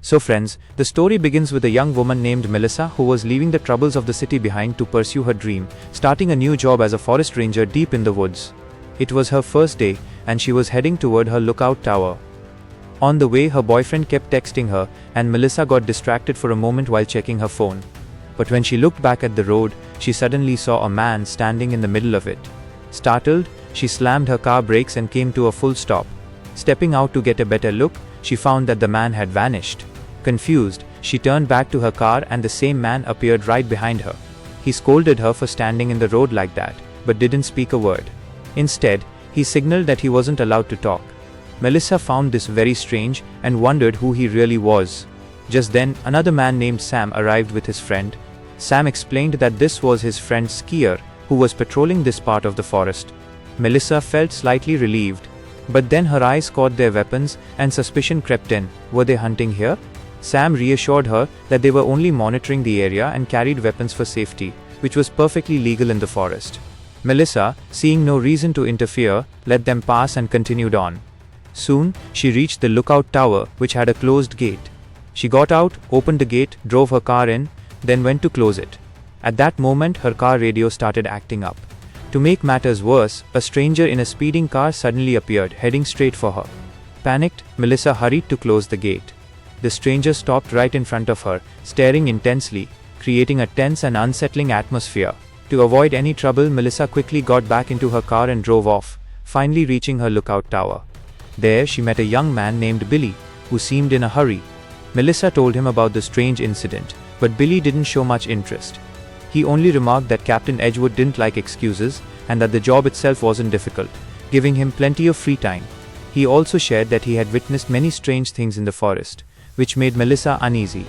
So friends, the story begins with a young woman named Melissa who was leaving the troubles of the city behind to pursue her dream, starting a new job as a forest ranger deep in the woods. It was her first day, and she was heading toward her lookout tower. On the way, her boyfriend kept texting her, and Melissa got distracted for a moment while checking her phone. But when she looked back at the road, she suddenly saw a man standing in the middle of it. Startled, she slammed her car brakes and came to a full stop. Stepping out to get a better look, she found that the man had vanished. Confused, she turned back to her car and the same man appeared right behind her. He scolded her for standing in the road like that, but didn't speak a word. Instead, he signaled that he wasn't allowed to talk. Melissa found this very strange and wondered who he really was. Just then, another man named Sam arrived with his friend. Sam explained that this was his friend Skier, who was patrolling this part of the forest. Melissa felt slightly relieved, but then her eyes caught their weapons and suspicion crept in. Were they hunting here? Sam reassured her that they were only monitoring the area and carried weapons for safety, which was perfectly legal in the forest. Melissa, seeing no reason to interfere, let them pass and continued on. Soon, she reached the lookout tower, which had a closed gate. She got out, opened the gate, drove her car in, then went to close it. At that moment, her car radio started acting up. To make matters worse, a stranger in a speeding car suddenly appeared, heading straight for her. Panicked, Melissa hurried to close the gate. The stranger stopped right in front of her, staring intensely, creating a tense and unsettling atmosphere. To avoid any trouble, Melissa quickly got back into her car and drove off, finally reaching her lookout tower. There, she met a young man named Billy, who seemed in a hurry. Melissa told him about the strange incident, but Billy didn't show much interest. He only remarked that Captain Edgewood didn't like excuses, and that the job itself wasn't difficult, giving him plenty of free time. He also shared that he had witnessed many strange things in the forest, which made Melissa uneasy.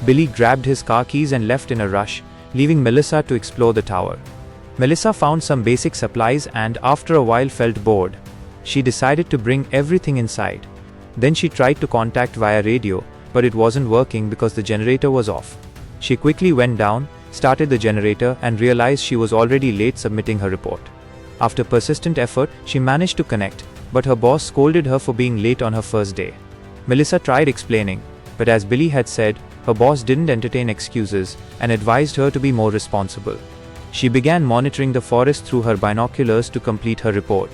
Billy grabbed his car keys and left in a rush, leaving Melissa to explore the tower. Melissa found some basic supplies and, after a while, felt bored. She decided to bring everything inside. Then she tried to contact via radio, but it wasn't working because the generator was off. She quickly went down, started the generator, and realized she was already late submitting her report. After persistent effort, she managed to connect, but her boss scolded her for being late on her first day. Melissa tried explaining, but as Billy had said, her boss didn't entertain excuses and advised her to be more responsible. She began monitoring the forest through her binoculars to complete her report.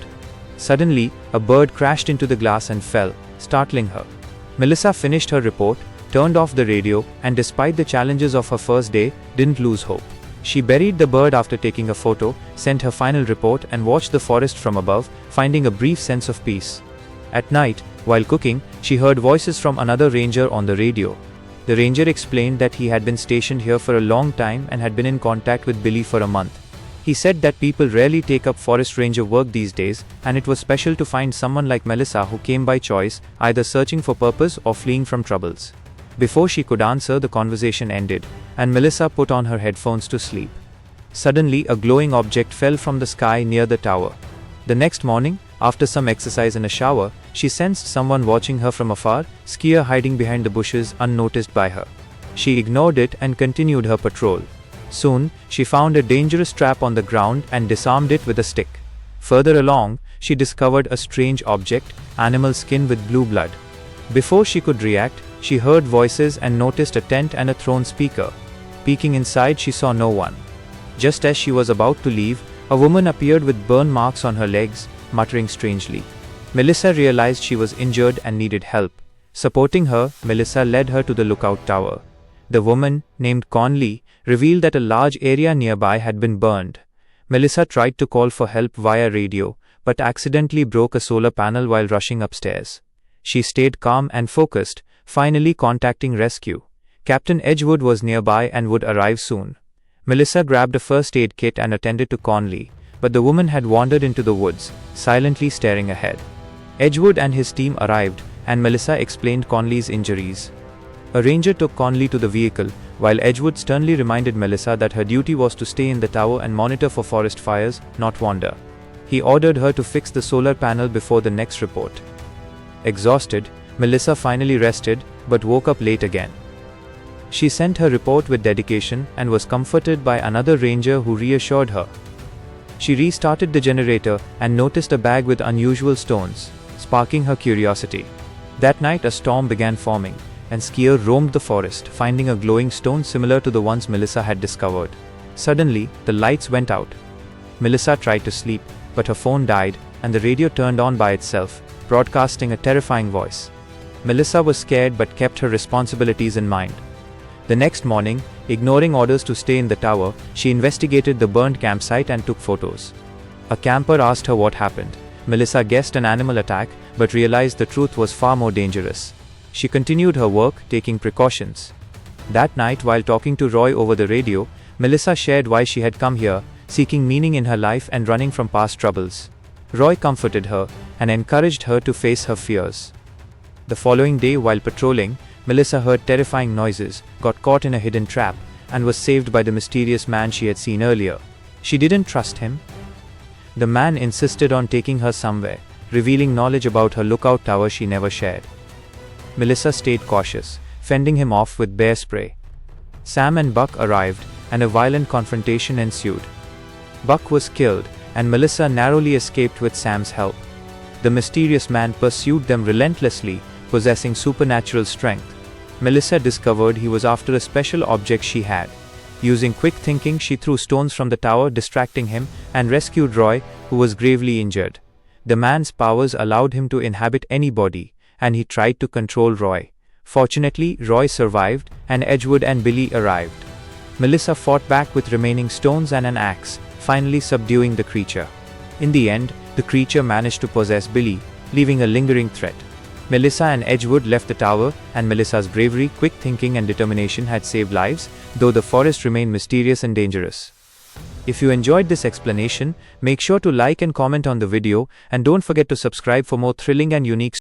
Suddenly, a bird crashed into the glass and fell, startling her. Melissa finished her report, turned off the radio, and despite the challenges of her first day, didn't lose hope. She buried the bird after taking a photo, sent her final report, and watched the forest from above, finding a brief sense of peace. At night, while cooking, she heard voices from another ranger on the radio. The ranger explained that he had been stationed here for a long time and had been in contact with Billy for a month. He said that people rarely take up forest ranger work these days, and it was special to find someone like Melissa who came by choice, either searching for purpose or fleeing from troubles. Before she could answer, the conversation ended, and Melissa put on her headphones to sleep. Suddenly, a glowing object fell from the sky near the tower. The next morning, after some exercise and a shower, she sensed someone watching her from afar, Skier hiding behind the bushes unnoticed by her. She ignored it and continued her patrol. Soon, she found a dangerous trap on the ground and disarmed it with a stick. Further along, she discovered a strange object, animal skin with blue blood. Before she could react, she heard voices and noticed a tent and a throne speaker. Peeking inside, she saw no one. Just as she was about to leave, a woman appeared with burn marks on her legs, muttering strangely. Melissa realized she was injured and needed help. Supporting her, Melissa led her to the lookout tower. The woman, named Conley, revealed that a large area nearby had been burned. Melissa tried to call for help via radio, but accidentally broke a solar panel while rushing upstairs. She stayed calm and focused, finally contacting rescue. Captain Edgewood was nearby and would arrive soon. Melissa grabbed a first aid kit and attended to Conley, but the woman had wandered into the woods, silently staring ahead. Edgewood and his team arrived, and Melissa explained Conley's injuries. A ranger took Conley to the vehicle, while Edgewood sternly reminded Melissa that her duty was to stay in the tower and monitor for forest fires, not wander. He ordered her to fix the solar panel before the next report. Exhausted, Melissa finally rested, but woke up late again. She sent her report with dedication and was comforted by another ranger who reassured her. She restarted the generator and noticed a bag with unusual stones, sparking her curiosity. That night, a storm began forming, and skier roamed the forest, finding a glowing stone similar to the ones Melissa had discovered. Suddenly, the lights went out. Melissa tried to sleep, but her phone died, and the radio turned on by itself, broadcasting a terrifying voice. Melissa was scared but kept her responsibilities in mind. The next morning, ignoring orders to stay in the tower, she investigated the burned campsite and took photos. A camper asked her what happened. Melissa guessed an animal attack, but realized the truth was far more dangerous. She continued her work, taking precautions. That night, while talking to Roy over the radio, Melissa shared why she had come here, seeking meaning in her life and running from past troubles. Roy comforted her and encouraged her to face her fears. The following day, while patrolling, Melissa heard terrifying noises, got caught in a hidden trap, and was saved by the mysterious man she had seen earlier. She didn't trust him. The man insisted on taking her somewhere, revealing knowledge about her lookout tower she never shared. Melissa stayed cautious, fending him off with bear spray. Sam and Buck arrived, and a violent confrontation ensued. Buck was killed, and Melissa narrowly escaped with Sam's help. The mysterious man pursued them relentlessly, possessing supernatural strength. Melissa discovered he was after a special object she had. Using quick thinking, she threw stones from the tower, distracting him, and rescued Roy, who was gravely injured. The man's powers allowed him to inhabit any body, and he tried to control Roy. Fortunately, Roy survived, and Edgewood and Billy arrived. Melissa fought back with remaining stones and an axe, finally subduing the creature. In the end, the creature managed to possess Billy, leaving a lingering threat. Melissa and Edgewood left the tower, and Melissa's bravery, quick thinking and determination had saved lives, though the forest remained mysterious and dangerous. If you enjoyed this explanation, make sure to like and comment on the video, and don't forget to subscribe for more thrilling and unique